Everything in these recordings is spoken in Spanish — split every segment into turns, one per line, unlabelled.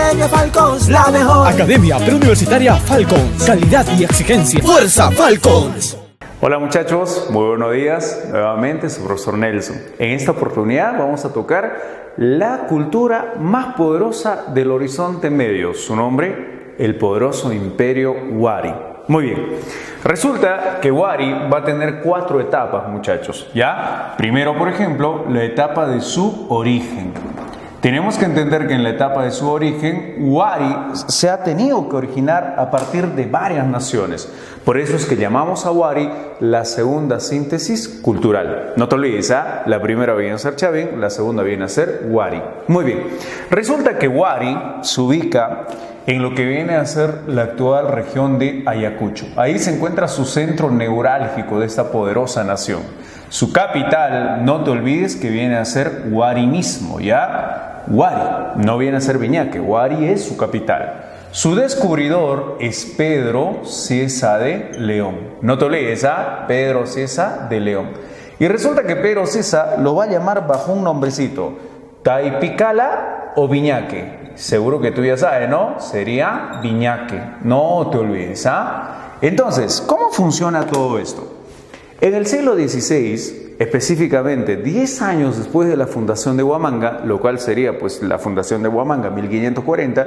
Academia Falcons, la mejor.
Academia Preuniversitaria Falcons. Calidad y exigencia. ¡Fuerza Falcons!
Hola muchachos, muy buenos días. Nuevamente su profesor Nelson. En esta oportunidad vamos a tocar la cultura más poderosa del Horizonte Medio. Su nombre, el poderoso Imperio Wari. Muy bien. Resulta que Wari va a tener 4 etapas, muchachos. ¿Ya? Primero, por ejemplo, la etapa de su origen. Tenemos que entender que en la etapa de su origen, Wari se ha tenido que originar a partir de varias naciones. Por eso es que llamamos a Wari la segunda síntesis cultural. No te olvides, la primera viene a ser Chavin, la segunda viene a ser Wari. Muy bien. Resulta que Wari se ubica en lo que viene a ser la actual región de Ayacucho. Ahí se encuentra su centro neurálgico de esta poderosa nación. Su capital, no te olvides que viene a ser Wari mismo, ¿ya? Wari, no viene a ser Viñaque, Wari es su capital. Su descubridor es Pedro Cieza de León. No te olvides, Pedro Cieza de León. Y resulta que Pedro Cieza lo va a llamar bajo un nombrecito, Taipicala o Viñaque. Seguro que tú ya sabes, ¿no? Sería Viñaque, no te olvides, Entonces, ¿cómo funciona todo esto? En el siglo XVI, específicamente 10 años después de la fundación de Huamanga, lo cual sería pues la fundación de Huamanga 1540,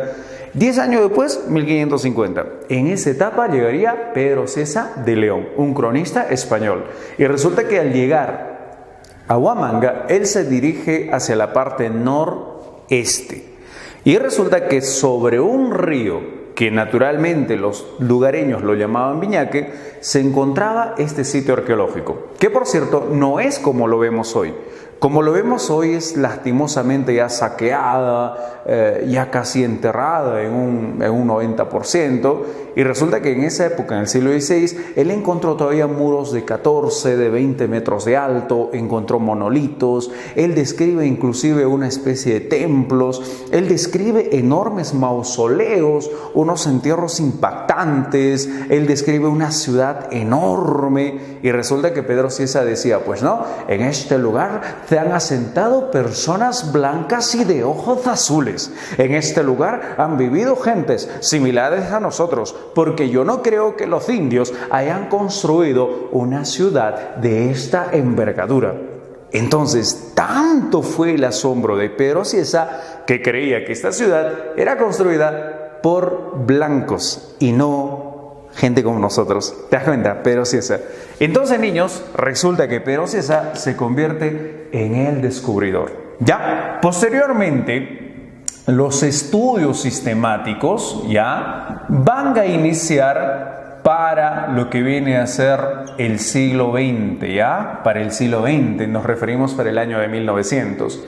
10 años después 1550. En esa etapa llegaría Pedro Cieza de León, un cronista español. Y resulta que al llegar a Huamanga, él se dirige hacia la parte noreste. Y resulta que sobre un río que naturalmente los lugareños lo llamaban Viñaque, se encontraba este sitio arqueológico, que por cierto no es como lo vemos hoy. Como lo vemos hoy es lastimosamente ya saqueada, ya casi enterrada en un 90%, y resulta que en esa época, en el siglo XVI, él encontró todavía muros de 14, de 20 metros de alto, encontró monolitos, él describe inclusive una especie de templos, él describe enormes mausoleos, unos entierros impactantes, él describe una ciudad enorme, y resulta que Pedro Cieza decía, pues no, en este lugar se han asentado personas blancas y de ojos azules. En este lugar han vivido gentes similares a nosotros, porque yo no creo que los indios hayan construido una ciudad de esta envergadura. Entonces, tanto fue el asombro de Pedro Cieza que creía que esta ciudad era construida por blancos y no gente como nosotros. ¿Te das cuenta? Pedro Cieza. Entonces, niños, resulta que Pedro Cieza se convierte en el descubridor. Ya, posteriormente, los estudios sistemáticos ya van a iniciar para lo que viene a ser el siglo XX, ¿ya? Para el siglo XX, nos referimos para el año de 1900.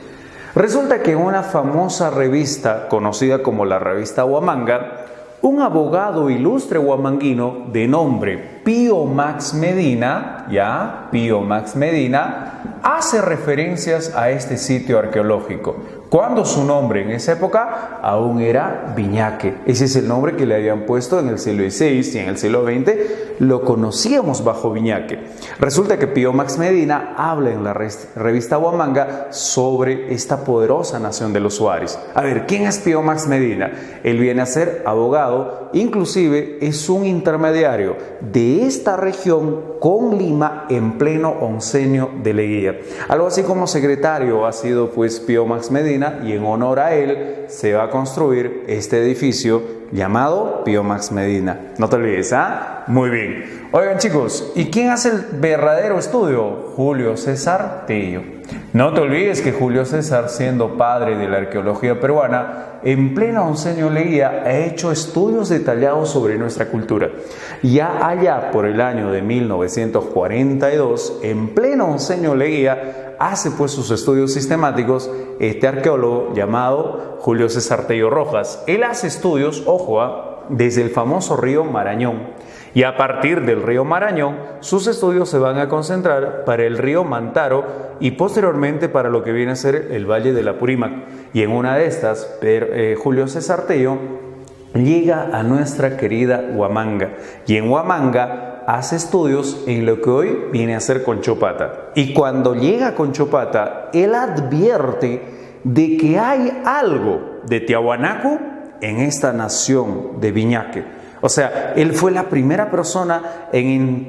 Resulta que en una famosa revista conocida como la revista Huamanga, un abogado ilustre huamanguino de nombre Pío Max Medina, ¿ya? Pío Max Medina, hace referencias a este sitio arqueológico, cuando su nombre en esa época aún era Viñaque. Ese es el nombre que le habían puesto en el siglo XVI y en el siglo XX lo conocíamos bajo Viñaque. Resulta que Pío Max Medina habla en la revista Huamanga sobre esta poderosa nación de los Waris. A ver, ¿quién es Pío Max Medina? Él viene a ser abogado, inclusive es un intermediario de esta región con Lima en pleno oncenio de Leguía. Algo así como secretario ha sido pues Pío Max Medina, y en honor a él se va a construir este edificio llamado Pío Max Medina. No te olvides, Muy bien. Oigan chicos, ¿y quién hace el verdadero estudio? Julio César Tello. No te olvides que Julio César, siendo padre de la arqueología peruana, en pleno oncenio Leguía ha hecho estudios detallados sobre nuestra cultura. Ya allá por el año de 1942, en pleno oncenio Leguía, hace pues sus estudios sistemáticos este arqueólogo llamado Julio César Tello Rojas. Él hace estudios, ojo, desde el famoso río Marañón. Y a partir del río Marañón, sus estudios se van a concentrar para el río Mantaro y posteriormente para lo que viene a ser el Valle del Apurímac. Y en una de estas, Julio César Tello llega a nuestra querida Huamanga. Y en Huamanga hace estudios en lo que hoy viene a ser Conchopata. Y cuando llega a Conchopata, él advierte de que hay algo de Tiahuanaco en esta nación de Viñaque. O sea, él fue la primera persona en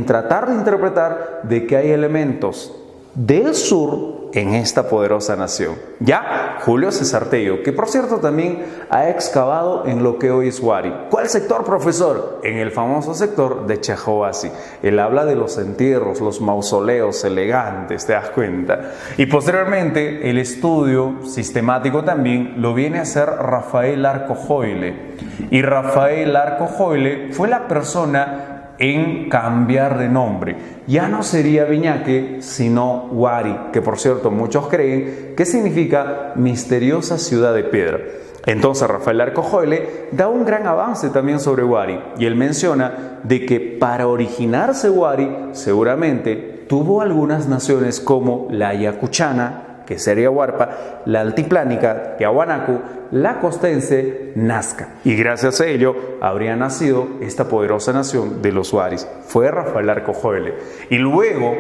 tratar de interpretar de que hay elementos del sur en esta poderosa nación. Ya Julio César Tello, que por cierto también ha excavado en lo que hoy es Huari. ¿Cuál sector, profesor? En el famoso sector de Chejoasi. Él habla de los entierros, los mausoleos elegantes, ¿te das cuenta? Y posteriormente el estudio sistemático también lo viene a hacer Rafael Arco Joyle. Y Rafael Arco Joyle fue la persona en cambiar de nombre. Ya no sería Viñaque, sino Huari, que por cierto muchos creen que significa misteriosa ciudad de piedra. Entonces Rafael Arco Joyle da un gran avance también sobre Huari, y él menciona de que para originarse Huari seguramente tuvo algunas naciones como la ayacuchana, que sería Huarpa, la altiplánica, Tiahuanaco, la costense, Nazca. Y gracias a ello habría nacido esta poderosa nación de los Huaris. Fue Rafael Arco Joyle. Y luego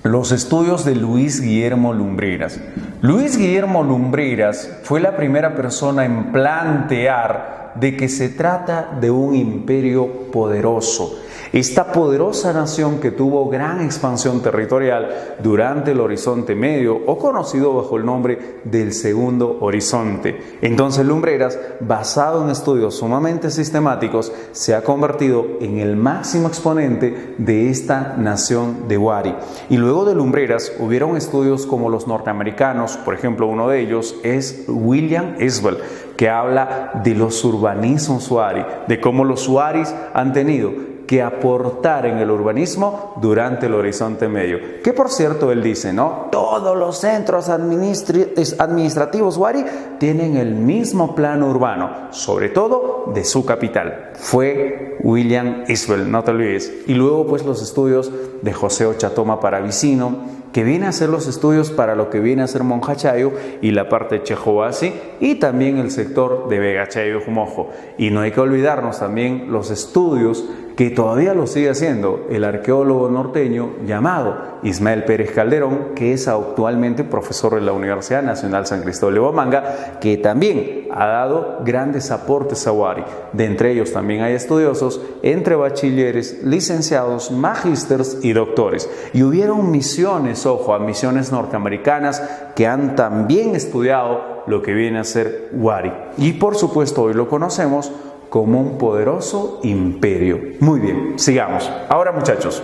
los estudios de Luis Guillermo Lumbreras. Luis Guillermo Lumbreras fue la primera persona en plantear de que se trata de un imperio poderoso. Esta poderosa nación que tuvo gran expansión territorial durante el Horizonte Medio, o conocido bajo el nombre del Segundo Horizonte. Entonces Lumbreras, basado en estudios sumamente sistemáticos, se ha convertido en el máximo exponente de esta nación de Huari. Y luego de Lumbreras hubieron estudios como los norteamericanos, por ejemplo uno de ellos es William Isbell, que habla de los urbanismos Huari, de cómo los Huaris han tenido que aportar en el urbanismo durante el Horizonte Medio. Que por cierto él dice, ¿no? Todos los centros administrativos Huari tienen el mismo plano urbano, sobre todo de su capital. Fue William Isbell, no te olvides. Y luego pues los estudios de José Ochatoma Paravicino, que viene a hacer los estudios para lo que viene a ser Monjachayo y la parte de Chejoasi, y también el sector de Vegachayo y Jumojo. Y no hay que olvidarnos también los estudios que todavía lo sigue haciendo el arqueólogo norteño llamado Ismael Pérez Calderón, que es actualmente profesor de la Universidad Nacional San Cristóbal de Huamanga, que también ha dado grandes aportes a Huari. De entre ellos también hay estudiosos entre bachilleres, licenciados, magísters y doctores. Y hubieron misiones, ojo, a misiones norteamericanas que han también estudiado lo que viene a ser Huari. Y por supuesto hoy lo conocemos como un poderoso imperio. Muy bien, sigamos. Ahora muchachos,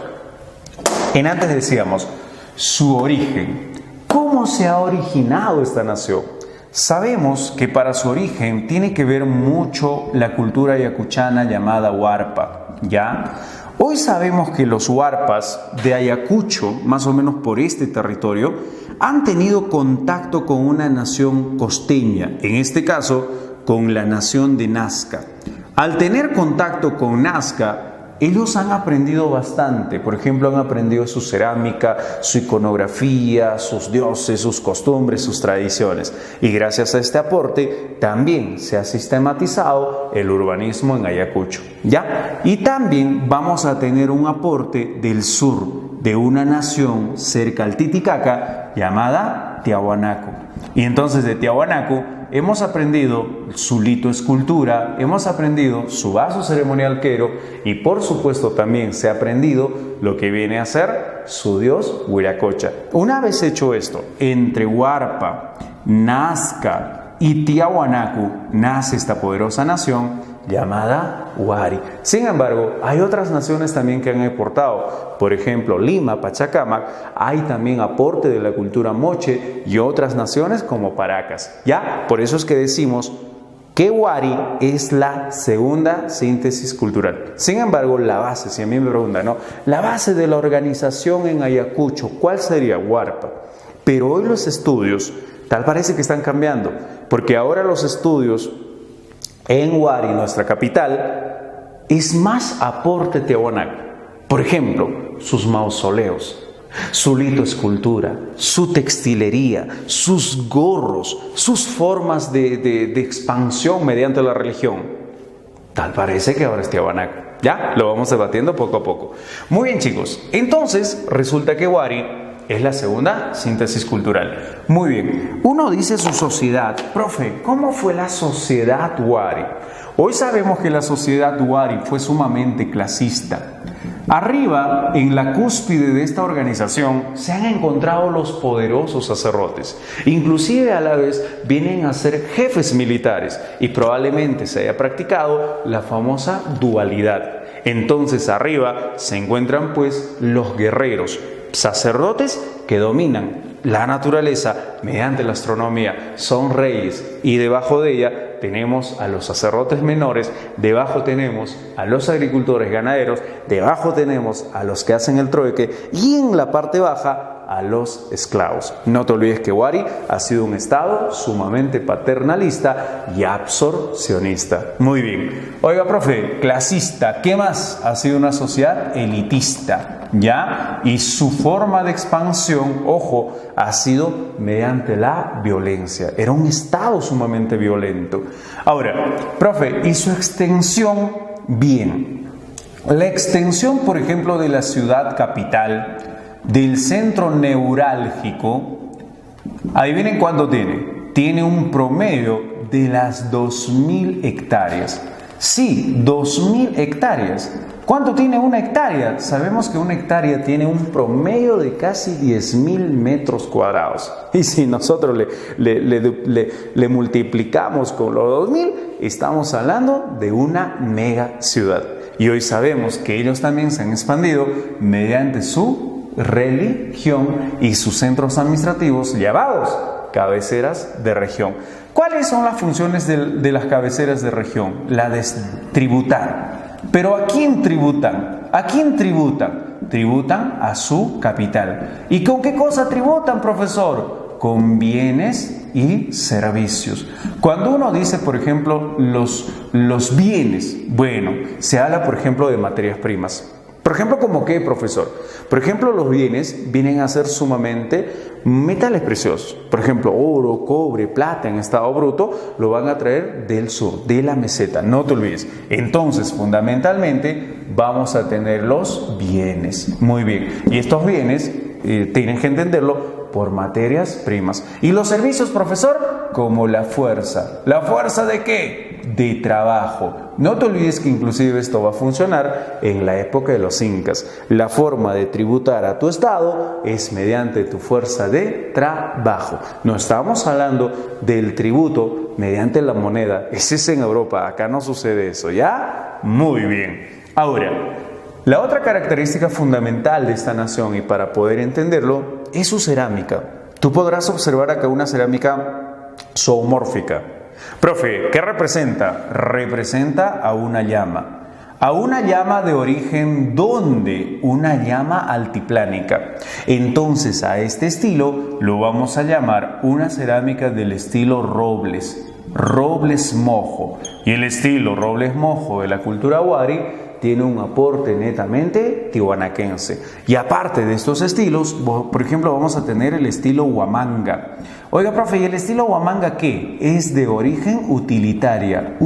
en antes decíamos su origen. ¿Cómo se ha originado esta nación? Sabemos que para su origen tiene que ver mucho la cultura ayacuchana llamada Huarpa, ¿ya? Hoy sabemos que los Huarpas de Ayacucho, más o menos por este territorio, han tenido contacto con una nación costeña, en este caso con la nación de Nazca. Al tener contacto con Nazca, ellos han aprendido bastante. Por ejemplo, han aprendido su cerámica, su iconografía, sus dioses, sus costumbres, sus tradiciones. Y gracias a este aporte también se ha sistematizado el urbanismo en Ayacucho, ¿ya? Y también vamos a tener un aporte del sur, de una nación cerca al Titicaca llamada Tiahuanaco. Y entonces de Tiahuanaco hemos aprendido su litoescultura, hemos aprendido su vaso ceremonial quero, y por supuesto también se ha aprendido lo que viene a ser su dios Huiracocha. Una vez hecho esto, entre Huarpa, Nazca y Tiahuanaco nace esta poderosa nación llamada Huari. Sin embargo, hay otras naciones también que han aportado. Por ejemplo, Lima, Pachacamac, hay también aporte de la cultura moche, y otras naciones como Paracas. ¿Ya? Por eso es que decimos que Huari es la segunda síntesis cultural. Sin embargo, la base, si a mí me preguntan, ¿no? La base de la organización en Ayacucho, ¿cuál sería? Huarpa. Pero hoy los estudios, tal parece que están cambiando, porque ahora los estudios en Huari, nuestra capital, es más aporte Tiahuanaco. Por ejemplo, sus mausoleos, su litoescultura, su textilería, sus gorros, sus formas de expansión mediante la religión. Tal parece que ahora es Tiahuanaco. Ya, lo vamos debatiendo poco a poco. Muy bien, chicos. Entonces, resulta que Huari es la segunda síntesis cultural. Muy bien, uno dice su sociedad. Profe, ¿cómo fue la sociedad Wari? Hoy sabemos que la sociedad Wari fue sumamente clasista. Arriba, en la cúspide de esta organización, se han encontrado los poderosos sacerdotes. Inclusive a la vez vienen a ser jefes militares y probablemente se haya practicado la famosa dualidad. Entonces arriba se encuentran pues los guerreros, sacerdotes que dominan la naturaleza mediante la astronomía, son reyes, y debajo de ella tenemos a los sacerdotes menores, debajo tenemos a los agricultores ganaderos, debajo tenemos a los que hacen el trueque y en la parte baja a los esclavos. No te olvides que Wari ha sido un estado sumamente paternalista y absorcionista. Muy bien. Oiga, profe, clasista, ¿qué más? Ha sido una sociedad elitista, ¿ya? Y su forma de expansión, ojo, ha sido mediante la violencia. Era un estado sumamente violento. Ahora, profe, ¿y su extensión? Bien. La extensión, por ejemplo, de la ciudad capital, del centro neurálgico, adivinen cuánto tiene. Tiene un promedio de las 2.000 hectáreas. Sí, 2.000 hectáreas. ¿Cuánto tiene una hectárea? Sabemos que una hectárea tiene un promedio de casi 10.000 metros cuadrados. Y si nosotros le multiplicamos con los 2.000, estamos hablando de una mega ciudad. Y hoy sabemos que ellos también se han expandido mediante su religión y sus centros administrativos llamados cabeceras de región. ¿Cuáles son las funciones de las cabeceras de región? La de tributar. ¿Pero a quién tributan? ¿A quién tributan? Tributan a su capital. ¿Y con qué cosa tributan, profesor? Con bienes y servicios. Cuando uno dice, por ejemplo, los bienes, bueno, se habla, por ejemplo, de materias primas. Por ejemplo, ¿cómo qué, profesor? Por ejemplo, los bienes vienen a ser sumamente metales preciosos. Por ejemplo, oro, cobre, plata en estado bruto, lo van a traer del sur, de la meseta. No te olvides. Entonces, fundamentalmente, vamos a tener los bienes. Muy bien. Y estos bienes tienen que entenderlo por materias primas. ¿Y los servicios, profesor? Como la fuerza. ¿La fuerza de qué? De trabajo. No te olvides que inclusive esto va a funcionar en la época de los incas. La forma de tributar a tu estado es mediante tu fuerza de trabajo. No estamos hablando del tributo mediante la moneda. Ese es en Europa. Acá no sucede eso, ¿ya? Muy bien. Ahora, la otra característica fundamental de esta nación, y para poder entenderlo, es su cerámica. Tú podrás observar acá una cerámica zoomórfica. Profe, ¿qué representa? Representa a una llama. A una llama de origen, ¿dónde? Una llama altiplánica. Entonces, a este estilo lo vamos a llamar una cerámica del estilo Robles. Robles Mojo. Y el estilo Robles Mojo de la cultura Wari tiene un aporte netamente tiwanaquense. Y aparte de estos estilos, por ejemplo, vamos a tener el estilo Huamanga. Oiga, profe, ¿y el estilo Huamanga qué? Es de origen utilitaria.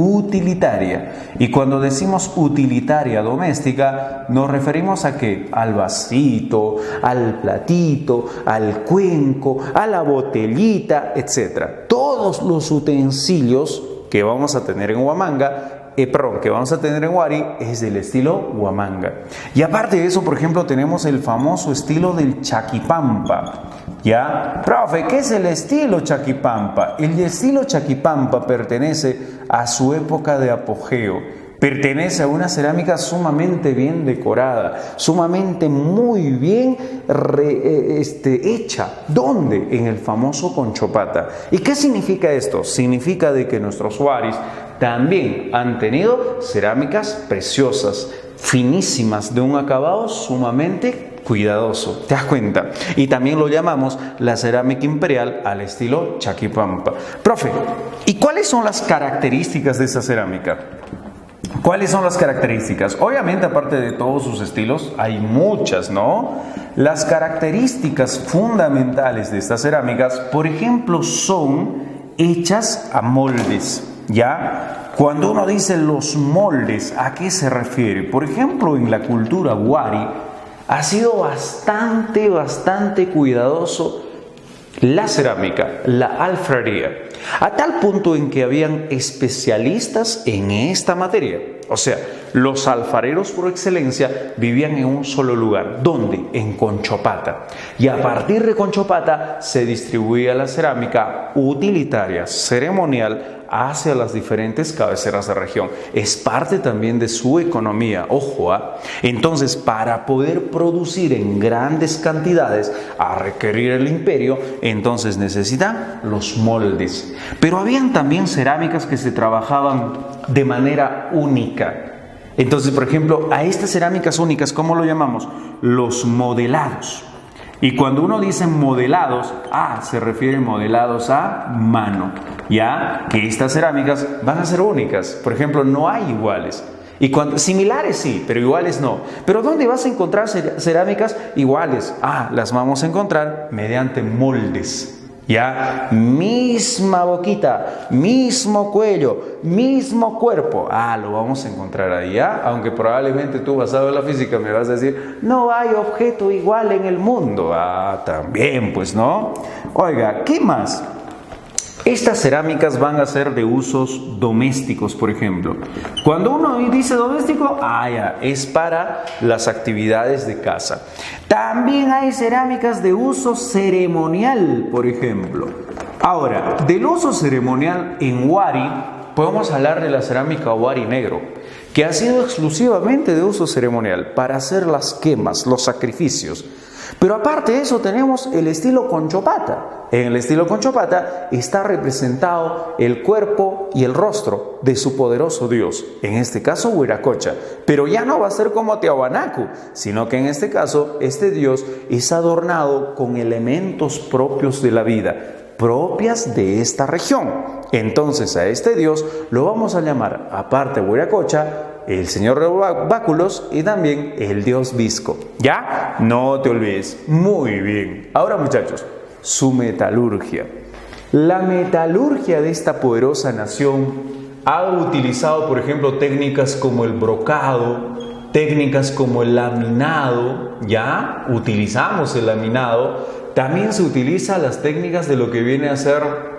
Y cuando decimos utilitaria doméstica, nos referimos a ¿qué? Al vasito, al platito, al cuenco, a la botellita, etc. Todos los utensilios que vamos a tener en Huamanga, que vamos a tener en Wari, es del estilo Huamanga. Y aparte de eso, por ejemplo, tenemos el famoso estilo del Chaquipampa. ¿Ya? Profe, ¿qué es el estilo Chaquipampa? El estilo Chaquipampa pertenece a su época de apogeo. Pertenece a una cerámica sumamente bien decorada, sumamente muy bien hecha. ¿Dónde? En el famoso Conchopata. ¿Y qué significa esto? Significa de que nuestros Waris también han tenido cerámicas preciosas, finísimas, de un acabado sumamente cuidadoso. ¿Te das cuenta? Y también lo llamamos la cerámica imperial al estilo Chaquipampa. Profe, ¿y cuáles son las características de esa cerámica? ¿Cuáles son las características? Obviamente, aparte de todos sus estilos, hay muchas, ¿no? Las características fundamentales de estas cerámicas, por ejemplo, son hechas a moldes, ¿ya? Cuando uno dice los moldes, ¿a qué se refiere? Por ejemplo, en la cultura Wari, ha sido bastante cuidadoso la cerámica, la alfarería, a tal punto en que habían especialistas en esta materia. O sea, los alfareros por excelencia vivían en un solo lugar. ¿Dónde? En Conchopata. Y a partir de Conchopata se distribuía la cerámica utilitaria, ceremonial, hacia las diferentes cabeceras de región. Es parte también de su economía, ojo. Entonces, para poder producir en grandes cantidades a requerir el imperio, entonces necesitan los moldes. Pero habían también cerámicas que se trabajaban de manera única. Entonces, por ejemplo, a estas cerámicas únicas, ¿cómo lo llamamos? Los modelados. Y cuando uno dice modelados, se refiere modelados a mano, ya que estas cerámicas van a ser únicas. Por ejemplo, no hay iguales. Y similares sí, pero iguales no. Pero ¿dónde vas a encontrar cerámicas iguales? Las vamos a encontrar mediante moldes. Ya, misma boquita, mismo cuello, mismo cuerpo. Lo vamos a encontrar ahí, ¿ya? Aunque probablemente tú, basado en la física, me vas a decir, no hay objeto igual en el mundo. También, pues, ¿no? Oiga, ¿qué más? Estas cerámicas van a ser de usos domésticos, por ejemplo. Cuando uno dice doméstico, es para las actividades de casa. También hay cerámicas de uso ceremonial, por ejemplo. Ahora, del uso ceremonial en Huari, podemos hablar de la cerámica Huari negro, que ha sido exclusivamente de uso ceremonial para hacer las quemas, los sacrificios. Pero aparte de eso tenemos el estilo Conchopata. En el estilo Conchopata está representado el cuerpo y el rostro de su poderoso dios, en este caso Huiracocha. Pero ya no va a ser como Tiahuanacu, sino que en este caso este dios es adornado con elementos propios de la vida, propias de esta región. Entonces a este dios lo vamos a llamar, aparte de Huiracocha, el señor de báculos y también el dios Visco. ¿Ya? No te olvides. Muy bien. Ahora, muchachos, su metalurgia. La metalurgia de esta poderosa nación ha utilizado, por ejemplo, técnicas como el brocado, técnicas como el laminado. ¿Ya? Utilizamos el laminado. También se utilizan las técnicas de lo que viene a ser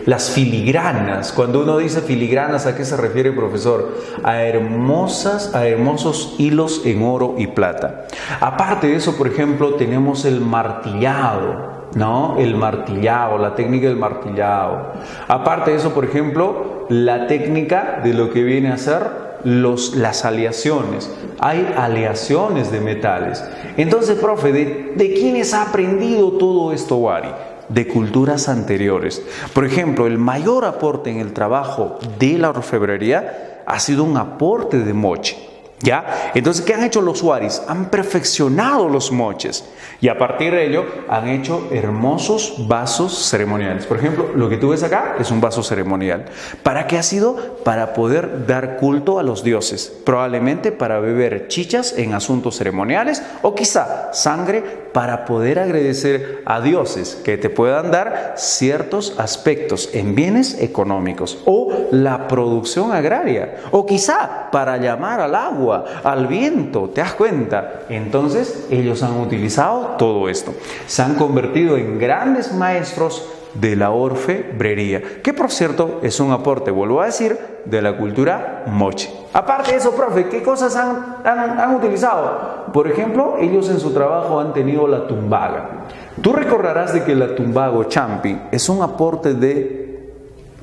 las filigranas. Cuando uno dice filigranas, ¿a qué se refiere, profesor? A hermosos hilos en oro y plata. Aparte de eso, por ejemplo, tenemos el martillado, ¿no? El martillado, la técnica del martillado. Aparte de eso, por ejemplo, la técnica de lo que viene a ser las aleaciones. Hay aleaciones de metales. Entonces, profe, ¿de quiénes ha aprendido todo esto, Huari? De culturas anteriores. Por ejemplo, el mayor aporte en el trabajo de la orfebrería ha sido un aporte de moche. ¿Ya? Entonces, ¿qué han hecho los huaris? Han perfeccionado los moches y a partir de ello han hecho hermosos vasos ceremoniales. Por ejemplo, lo que tú ves acá es un vaso ceremonial. ¿Para qué ha sido? Para poder dar culto a los dioses, probablemente para beber chichas en asuntos ceremoniales o quizá sangre para poder agradecer a dioses que te puedan dar ciertos aspectos en bienes económicos o la producción agraria o quizá para llamar al agua, al viento, ¿te das cuenta? Entonces ellos han utilizado todo esto, se han convertido en grandes maestros de la orfebrería, que por cierto es un aporte, vuelvo a decir, de la cultura moche. Aparte de eso, profe, ¿qué cosas han utilizado? Por ejemplo, ellos en su trabajo han tenido la tumbaga. Tú recordarás de que la tumbago champi es un aporte de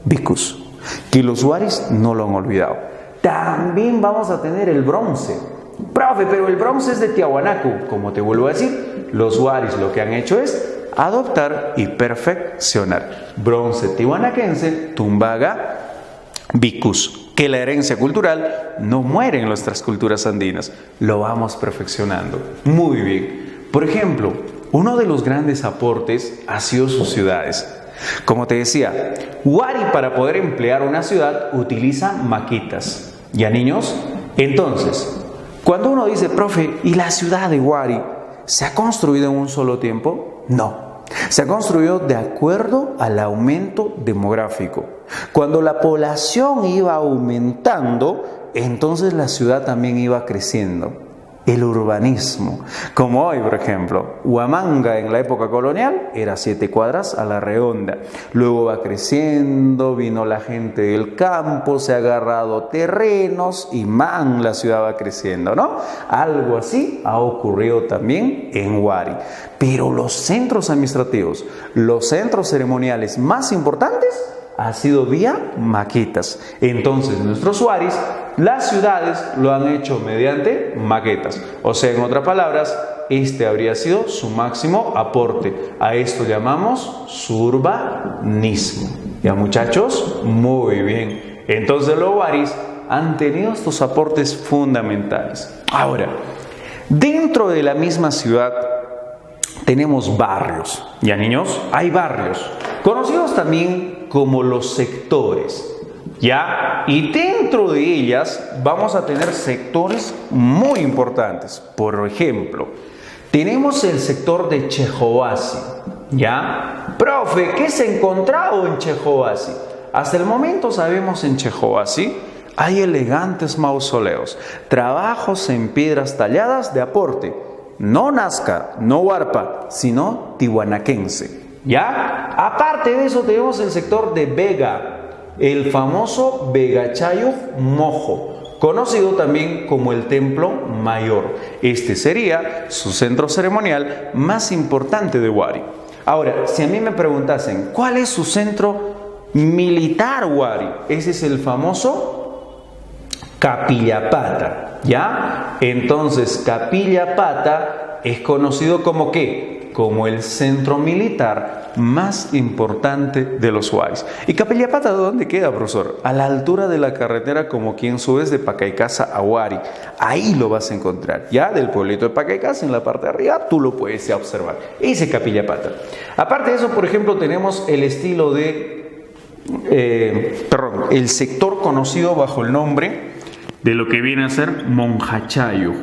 Vicus, que los huaris no lo han olvidado. También vamos a tener el bronce. Profe, pero el bronce es de Tiahuanacu. Como te vuelvo a decir, los huaris lo que han hecho es adoptar y perfeccionar. Bronce tihuanaquense, tumbaga, vicus. Que la herencia cultural no muere en nuestras culturas andinas. Lo vamos perfeccionando. Muy bien. Por ejemplo, uno de los grandes aportes ha sido sus ciudades. Como te decía, Huari para poder emplear una ciudad utiliza maquitas. ¿Ya, niños? Entonces, cuando uno dice, profe, ¿y la ciudad de Huari se ha construido en un solo tiempo? No. Se ha construido de acuerdo al aumento demográfico. Cuando la población iba aumentando, entonces la ciudad también iba creciendo. el urbanismo. Como hoy, por ejemplo, Huamanga en la época colonial era 7 cuadras a la redonda. Luego va creciendo, vino la gente del campo, se ha agarrado terrenos y la ciudad va creciendo, ¿no? Algo así ha ocurrido también en Huari. Pero los centros administrativos, los centros ceremoniales más importantes ha sido vía maquetas. Entonces, nuestros Huaris, las ciudades lo han hecho mediante maquetas. O sea, en otras palabras, este habría sido su máximo aporte. A esto llamamos urbanismo. ¿Ya, muchachos? Muy bien. Entonces, los Huaris han tenido estos aportes fundamentales. Ahora, dentro de la misma ciudad tenemos barrios. ¿Ya, niños? Hay barrios, conocidos también como los sectores, ¿ya? Y dentro de ellas vamos a tener sectores muy importantes. Por ejemplo, tenemos el sector de Chejoasi, ¿ya? Profe, ¿qué se ha encontrado en Chejoasi? Hasta el momento sabemos en Chejoasi hay elegantes mausoleos, trabajos en piedras talladas de aporte, no Nazca, no Huarpa, sino tihuanaquense. ¿Ya? Aparte de eso tenemos el sector de Vega, el famoso Vegachayuf Mojo, conocido también como el Templo Mayor. Este sería su centro ceremonial más importante de Huari. Ahora, si a mí me preguntasen, ¿cuál es su centro militar Huari? Ese es el famoso Capillapata, ¿ya? Entonces, Capillapata es conocido como ¿qué? Como el centro militar más importante de los Huaris. ¿Y Capillapata dónde queda, profesor? A la altura de la carretera como quien subes de Pacaicasa a Huari. Ahí lo vas a encontrar. Ya del pueblito de Pacaicasa, en la parte de arriba, tú lo puedes observar. Ese Capillapata. Aparte de eso, por ejemplo, tenemos el estilo de... el sector conocido bajo el nombre de lo que viene a ser Monjachayuk.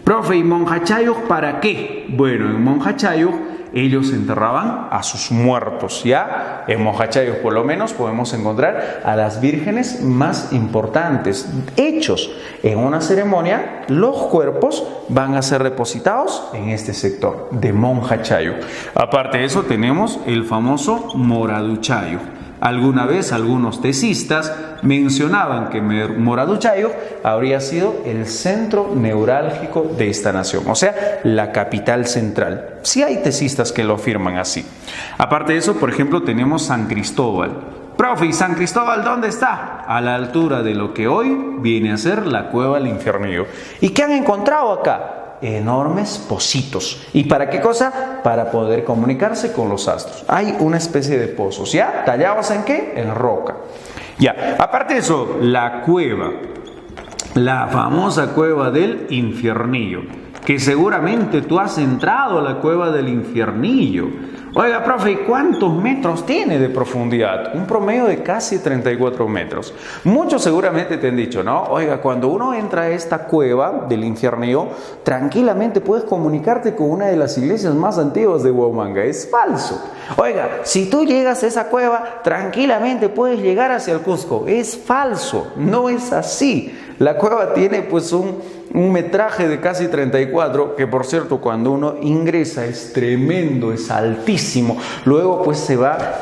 Profe, ¿y Monjachayuk para qué? Bueno, en Monjachayuk ellos enterraban a sus muertos, ¿ya? En Monjachayuk por lo menos podemos encontrar a las vírgenes más importantes. Hechos en una ceremonia, los cuerpos van a ser depositados en este sector de Monjachayuk. Aparte de eso tenemos el famoso Moraduchayuk. Alguna vez algunos tesistas mencionaban que Moraduchayuk habría sido el centro neurálgico de esta nación, o sea, la capital central. Sí hay tesistas que lo afirman así. Aparte de eso, por ejemplo, tenemos San Cristóbal. Profe, ¿y San Cristóbal dónde está? A la altura de lo que hoy viene a ser la Cueva del Infiernillo. ¿Y qué han encontrado acá? Enormes pocitos. ¿Y para qué cosa? Para poder comunicarse con los astros. Hay una especie de pozos, ¿ya? ¿Tallados en qué? En roca. Ya, aparte de eso, la cueva, la famosa Cueva del Infiernillo, que seguramente tú has entrado a la Cueva del Infiernillo. Oiga, profe, ¿y cuántos metros tiene de profundidad? Un promedio de casi 34 metros. Muchos seguramente te han dicho, ¿no? Oiga, cuando uno entra a esta cueva del Infiernillo, tranquilamente puedes comunicarte con una de las iglesias más antiguas de Huamanga. Es falso. Oiga, si tú llegas a esa cueva, tranquilamente puedes llegar hacia el Cusco. Es falso, no es así. La cueva tiene pues un metraje de casi 34, que por cierto cuando uno ingresa es tremendo, es altísimo. Luego pues se va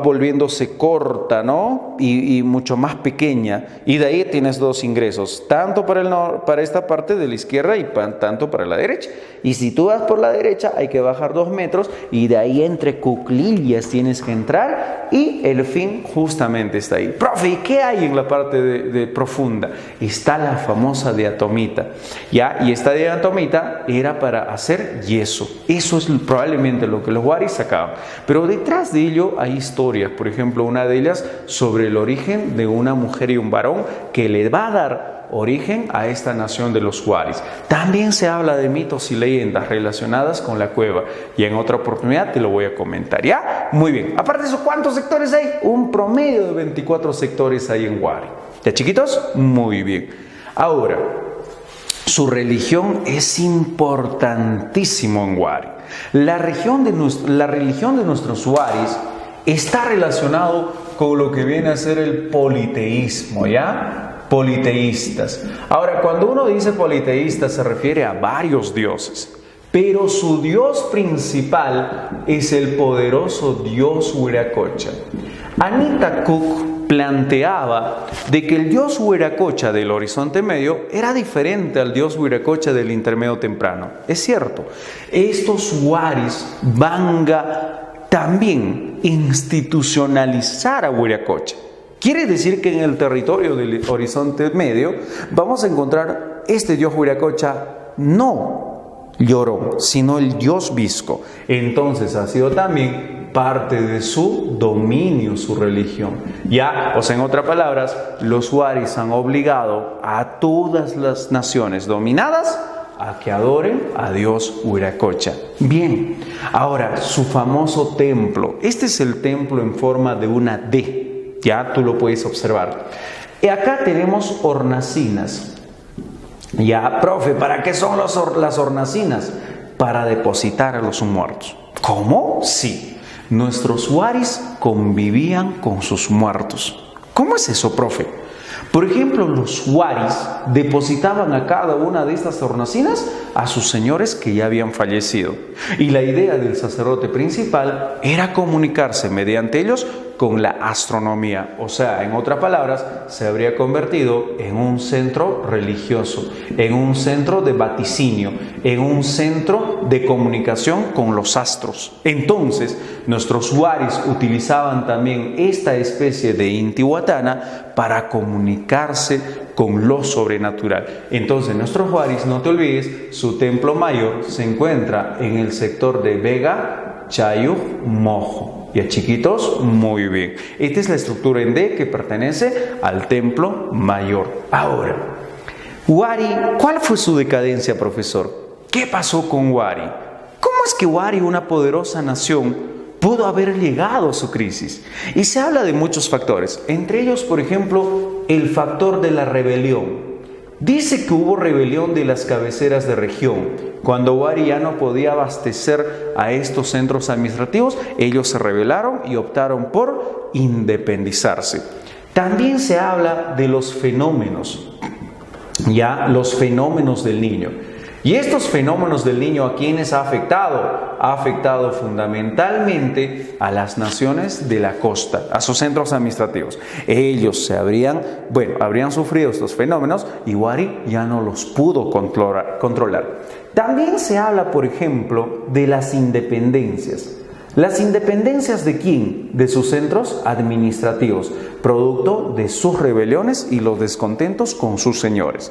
volviéndose corta, ¿no? Y mucho más pequeña. Y de ahí tienes dos ingresos, tanto para esta parte de la izquierda y tanto para la derecha. Y si tú vas por la derecha hay que bajar 2 metros y de ahí entre cuclillas tienes que entrar y el fin justamente está ahí. Profe, ¿y qué hay en la parte de profunda? Está la famosa diatomita, ¿ya? Y esta diatomita era para hacer yeso. Eso es probablemente lo que los huaris sacaban. Pero detrás de ello hay historias. Por ejemplo, una de ellas sobre el origen de una mujer y un varón que le va a dar origen a esta nación de los huaris. También se habla de mitos y leyendas relacionadas con la cueva. Y en otra oportunidad te lo voy a comentar, ¿ya? Muy bien. Aparte de eso, ¿cuántos sectores hay? Un promedio de 24 sectores hay en Huari. ¿Ya, chiquitos? Muy bien. Ahora, su religión es importantísimo en Huari. La religión de nuestros huaris está relacionado con lo que viene a ser el politeísmo, ¿ya? politeístas. Ahora, cuando uno dice politeísta se refiere a varios dioses, pero su dios principal es el poderoso dios Huiracocha. Anita Cook planteaba de que el dios Huiracocha del Horizonte Medio era diferente al dios Huiracocha del Intermedio Temprano. Es cierto, estos Huaris van a también institucionalizar a Huiracocha. Quiere decir que en el territorio del Horizonte Medio vamos a encontrar este dios Huiracocha no Llorón, sino el dios Visco. Entonces ha sido también parte de su dominio, su religión. Ya, o sea, en otras palabras, los Huaris han obligado a todas las naciones dominadas a que adoren a Dios Huiracocha. Bien, ahora su famoso templo. Este es el templo en forma de una D. Ya tú lo puedes observar. Y acá tenemos hornacinas. Ya, profe, ¿para qué son las hornacinas? Para depositar a los muertos. ¿Cómo? Sí. Nuestros Huaris convivían con sus muertos. ¿Cómo es eso, profe? Por ejemplo, los Huaris depositaban a cada una de estas hornacinas a sus señores que ya habían fallecido. Y la idea del sacerdote principal era comunicarse mediante ellos con la astronomía. O sea, en otras palabras, se habría convertido en un centro religioso, en un centro de vaticinio, en un centro de comunicación con los astros. Entonces, nuestros Huaris utilizaban también esta especie de Intihuatana para comunicarse con lo sobrenatural. Entonces, nuestros Huaris, no te olvides, su templo mayor se encuentra en el sector de Vega, Chayuf, Mojo. Ya, chiquitos, muy bien. Esta es la estructura en D que pertenece al templo mayor. Ahora, Huari, ¿cuál fue su decadencia, profesor? ¿Qué pasó con Huari? ¿Cómo es que Huari, una poderosa nación, pudo haber llegado a su crisis? Y se habla de muchos factores, entre ellos, por ejemplo, el factor de la rebelión. Dice que hubo rebelión de las cabeceras de región. Cuando Huari ya no podía abastecer a estos centros administrativos, ellos se rebelaron y optaron por independizarse. También se habla de los fenómenos, ya los fenómenos del Niño. Y estos fenómenos del Niño, ¿a quiénes ha afectado? Ha afectado fundamentalmente a las naciones de la costa, a sus centros administrativos. Ellos habrían sufrido estos fenómenos y Huari ya no los pudo controlar. También se habla, por ejemplo, de las independencias. ¿Las independencias de quién? De sus centros administrativos, producto de sus rebeliones y los descontentos con sus señores.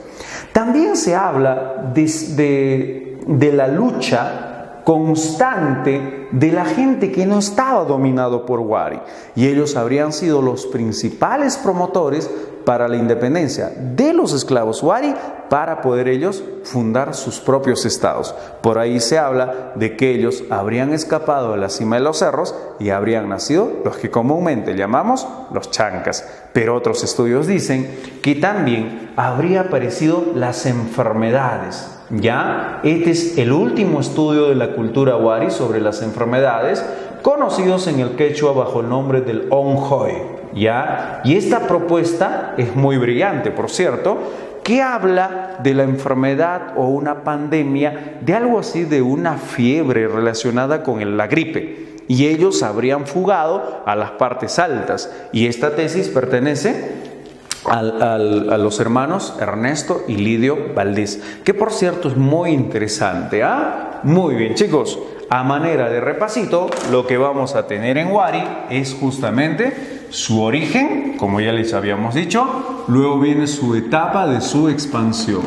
También se habla de la lucha constante de la gente que no estaba dominado por Huari, y ellos habrían sido los principales promotores para la independencia de los esclavos Huari para poder ellos fundar sus propios estados. Por ahí se habla de que ellos habrían escapado de la cima de los cerros y habrían nacido los que comúnmente llamamos los chancas. Pero otros estudios dicen que también habría aparecido las enfermedades. Ya, este es el último estudio de la cultura Huari sobre las enfermedades, conocidos en el quechua bajo el nombre del Onjoy. ¿Ya? Y esta propuesta es muy brillante, por cierto, que habla de la enfermedad o una pandemia, de algo así, de una fiebre relacionada con la gripe. Y ellos habrían fugado a las partes altas. Y esta tesis pertenece a los hermanos Ernesto y Lidio Valdés, que por cierto es muy interesante. Muy bien, chicos. A manera de repasito, lo que vamos a tener en Huari es justamente su origen, como ya les habíamos dicho, luego viene su etapa de su expansión.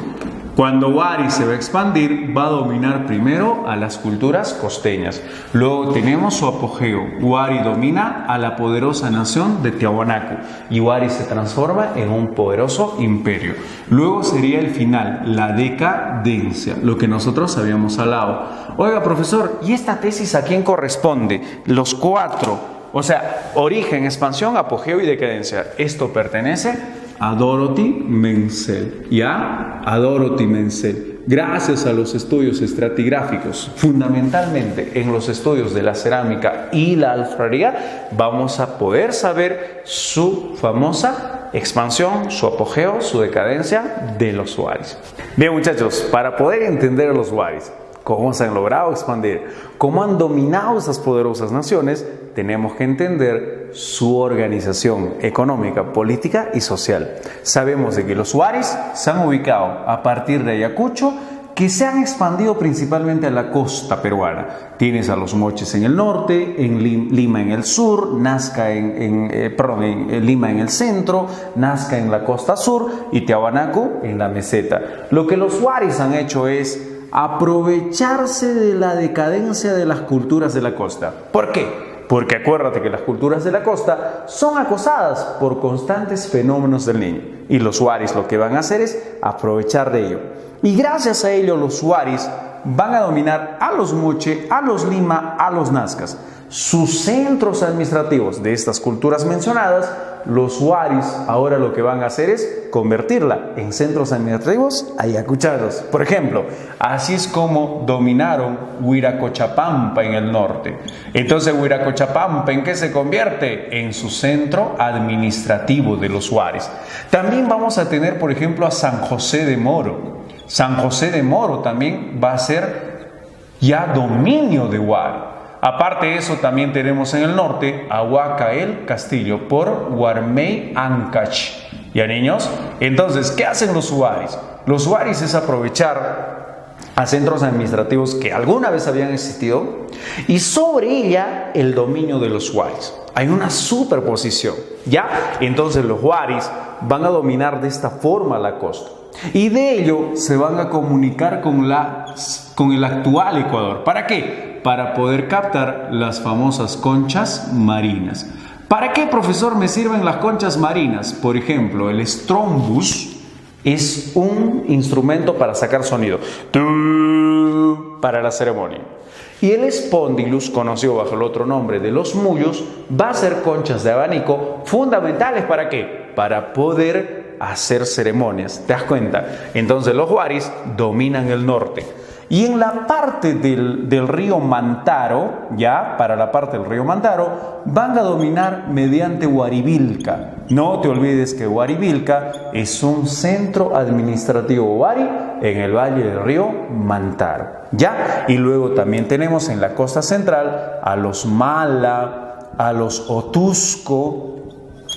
Cuando Huari se va a expandir, va a dominar primero a las culturas costeñas. Luego tenemos su apogeo. Huari domina a la poderosa nación de Tiahuanaco y Huari se transforma en un poderoso imperio. Luego sería el final, la decadencia, lo que nosotros habíamos hablado. Oiga, profesor, ¿y esta tesis a quién corresponde? Los cuatro, o sea, origen, expansión, apogeo y decadencia. Esto pertenece a Dorothy Menzel, ¿ya? A Dorothy Menzel. Gracias a los estudios estratigráficos, fundamentalmente en los estudios de la cerámica y la alfarería, vamos a poder saber su famosa expansión, su apogeo, su decadencia de los Huaris. Bien, muchachos, para poder entender a los Huaris, cómo se han logrado expandir, cómo han dominado esas poderosas naciones, tenemos que entender su organización económica, política y social. Sabemos de que los Huaris se han ubicado a partir de Ayacucho, que se han expandido principalmente a la costa peruana. Tienes a los moches en el norte, en Lima en el sur, Nazca en Lima en el centro, Nazca en la costa sur y Tiahuanaco en la meseta. Lo que los Huaris han hecho es aprovecharse de la decadencia de las culturas de la costa. ¿Por qué? Porque acuérdate que las culturas de la costa son acosadas por constantes fenómenos del Niño. Y los Huaris lo que van a hacer es aprovechar de ello. Y gracias a ello los Huaris van a dominar a los moche, a los Lima, a los Nazcas. Sus centros administrativos de estas culturas mencionadas, los Huaris ahora lo que van a hacer es convertirla en centros administrativos ayacuchanos. Por ejemplo, así es como dominaron Huiracochapampa en el norte. Entonces, Huiracochapampa, ¿en qué se convierte? En su centro administrativo de los Huaris. También vamos a tener, por ejemplo, a San José de Moro. San José de Moro también va a ser ya dominio de Huari. Aparte de eso, también tenemos en el norte a Huacael Castillo por Huarmey Ancash. ¿Ya, niños? Entonces, ¿qué hacen los Huaris? Los Huaris es aprovechar a centros administrativos que alguna vez habían existido y sobre ella el dominio de los Huaris. Hay una superposición, ¿ya? Entonces los Huaris van a dominar de esta forma la costa. Y de ello se van a comunicar con el actual Ecuador. ¿Para qué? Para poder captar las famosas conchas marinas. ¿Para qué, profesor, me sirven las conchas marinas? Por ejemplo, el strombus es un instrumento para sacar sonido para la ceremonia. Y el espondylus, conocido bajo el otro nombre de los mullos, va a ser conchas de abanico fundamentales. ¿Para qué? Para poder hacer ceremonias. ¿Te das cuenta? Entonces los Huaris dominan el norte. Y en la parte del río Mantaro, ya para la parte del río Mantaro, van a dominar mediante Huarivilca. No te olvides que Huarivilca es un centro administrativo huari en el valle del río Mantaro. ¿Ya? Y luego también tenemos en la costa central a los Mala, a los Otusco.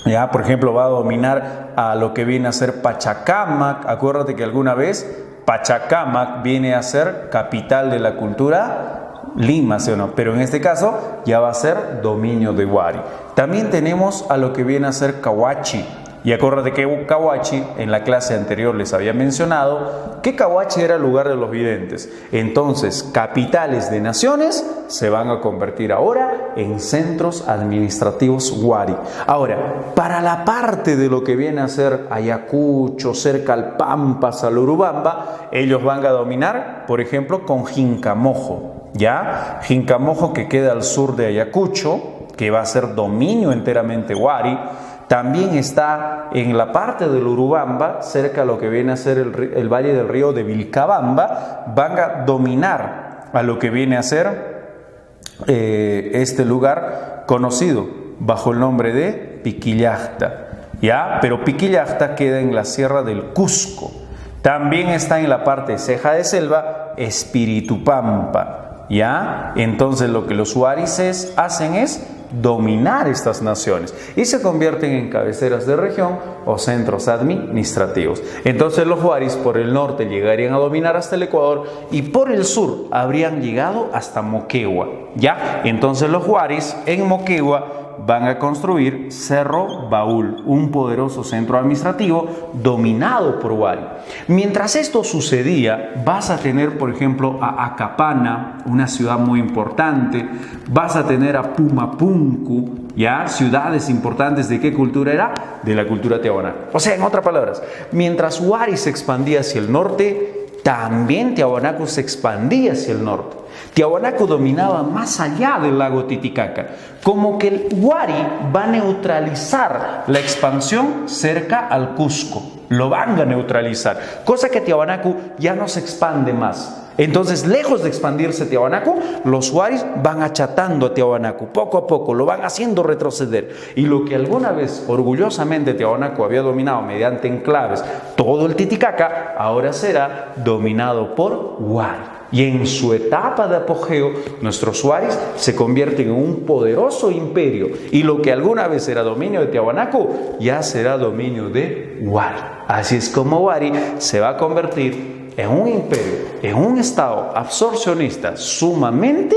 Ya, por ejemplo, va a dominar a lo que viene a ser Pachacamac. Acuérdate que alguna vez Pachacamac viene a ser capital de la cultura Lima, ¿sí o no? Pero en este caso ya va a ser dominio de Huari. También tenemos a lo que viene a ser Cahuachi. Y acuérdate que Cahuachi, en la clase anterior les había mencionado que Cahuachi era el lugar de los videntes. Entonces, capitales de naciones se van a convertir ahora en centros administrativos Huari. Ahora, para la parte de lo que viene a ser Ayacucho, cerca al Pampas, al Urubamba, ellos van a dominar, por ejemplo, con Jincamojo. ¿Ya? Jincamojo, que queda al sur de Ayacucho, que va a ser dominio enteramente Huari. También está en la parte del Urubamba, cerca de lo que viene a ser el valle del río de Vilcabamba, van a dominar a lo que viene a ser este lugar conocido bajo el nombre de Piquillacta. ¿Ya? Pero Piquillacta queda en la sierra del Cusco. También está en la parte ceja de selva Espiritupampa. ¿Ya? Entonces lo que los huarises hacen es dominar estas naciones y se convierten en cabeceras de región o centros administrativos. Entonces los Huaris por el norte llegarían a dominar hasta el Ecuador y por el sur habrían llegado hasta Moquegua. ¿Ya? Entonces los Huaris en Moquegua van a construir Cerro Baúl, un poderoso centro administrativo dominado por Huari. Mientras esto sucedía, vas a tener, por ejemplo, a Acapana, una ciudad muy importante, vas a tener a Pumapunku, ¿ya? Ciudades importantes. ¿De qué cultura era? De la cultura tiahuanaco. O sea, en otras palabras, mientras Huari se expandía hacia el norte, también Tiahuanaco se expandía hacia el norte. Tiahuanaco dominaba más allá del lago Titicaca, como que el Huari va a neutralizar la expansión cerca al Cusco, lo van a neutralizar, cosa que Tiahuanaco ya no se expande más. Entonces, lejos de expandirse Tiahuanaco, los huaris van achatando a Tiahuanaco, poco a poco, lo van haciendo retroceder. Y lo que alguna vez, orgullosamente, Tiahuanaco había dominado mediante enclaves todo el Titicaca, ahora será dominado por huari. Y en su etapa de apogeo, nuestros huaris se convierten en un poderoso imperio. Y lo que alguna vez era dominio de Tiahuanaco, ya será dominio de huari. Así es como huari se va a convertir en un imperio, en un estado absorcionista sumamente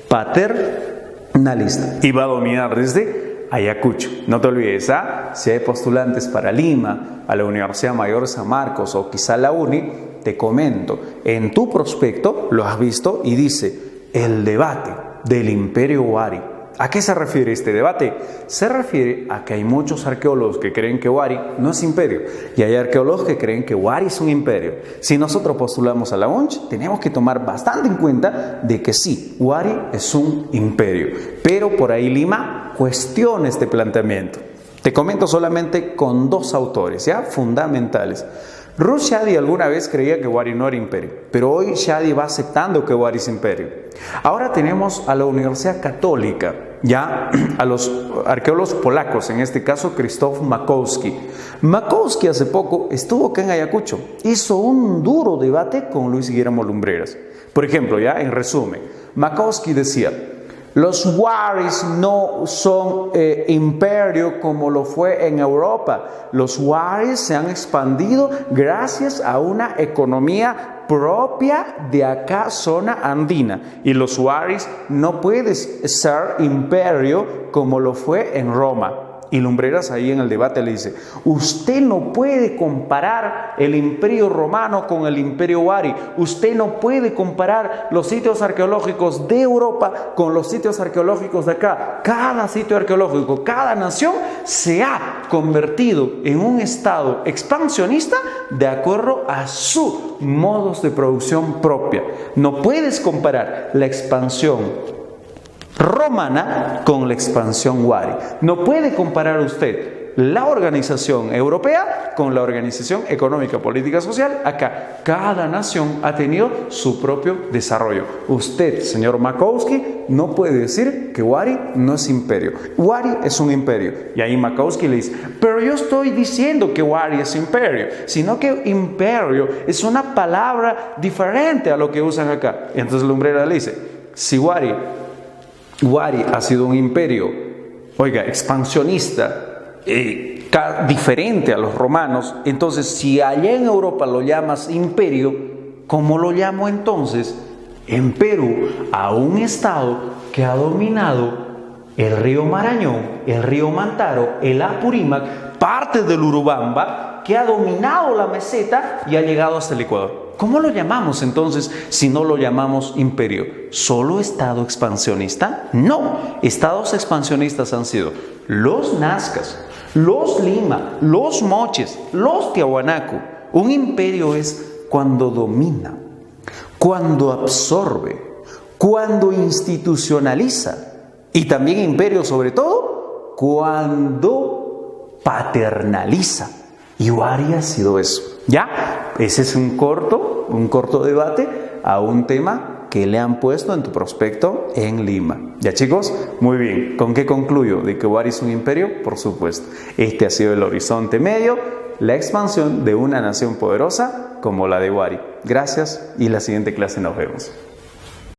paternalista. Y va a dominar desde Ayacucho. No te olvides, si hay postulantes para Lima, a la Universidad Mayor de San Marcos o quizá la UNI, te comento, en tu prospecto lo has visto y dice el debate del imperio huari. ¿A qué se refiere este debate? Se refiere a que hay muchos arqueólogos que creen que huari no es imperio y hay arqueólogos que creen que huari es un imperio. Si nosotros postulamos a la UNCH, tenemos que tomar bastante en cuenta de que sí, huari es un imperio, pero por ahí Lima cuestiona este planteamiento. Te comento solamente con dos autores, fundamentales. Ruth Shadi alguna vez creía que huari no era imperio, pero hoy Shadi va aceptando que huari es imperio. Ahora tenemos a la Universidad Católica, a los arqueólogos polacos, en este caso Krzysztof Makowski. Makowski hace poco estuvo acá en Ayacucho, hizo un duro debate con Luis Guillermo Lumbreras. Por ejemplo, en resumen, Makowski decía: los huaris no son imperio como lo fue en Europa. Los huaris se han expandido gracias a una economía propia de acá, zona andina. Y los huaris no pueden ser imperio como lo fue en Roma. Y Lumbreras ahí en el debate le dice: usted no puede comparar el imperio romano con el imperio huari. Usted no puede comparar los sitios arqueológicos de Europa con los sitios arqueológicos de acá. Cada sitio arqueológico, cada nación se ha convertido en un estado expansionista de acuerdo a sus modos de producción propia. No puedes comparar la expansión romana con la expansión huari. No puede comparar usted la organización europea con la organización económica, política, social. Acá cada nación ha tenido su propio desarrollo. Usted, señor Makowski, no puede decir que huari no es imperio. Huari es un imperio. Y ahí Makowski le dice: pero yo estoy diciendo que huari es imperio, sino que imperio es una palabra diferente a lo que usan acá. Y entonces Lumbreras le dice: si huari ha sido un imperio, expansionista, diferente a los romanos, entonces si allá en Europa lo llamas imperio, ¿cómo lo llamo entonces en Perú a un estado que ha dominado el río Marañón, el río Mantaro, el Apurímac, parte del Urubamba, que ha dominado la meseta y ha llegado hasta el Ecuador? ¿Cómo lo llamamos entonces si no lo llamamos imperio? ¿Solo estado expansionista? No, estados expansionistas han sido los nazcas, los Lima, los moches, los Tiahuanaco. Un imperio es cuando domina, cuando absorbe, cuando institucionaliza. Y también imperio sobre todo cuando paternaliza. Y huari ha sido eso. Ese es un corto debate a un tema que le han puesto en tu prospecto en Lima. Chicos, muy bien. ¿Con qué concluyo? ¿De que huari es un imperio? Por supuesto. Este ha sido el horizonte medio, la expansión de una nación poderosa como la de huari. Gracias y la siguiente clase nos vemos.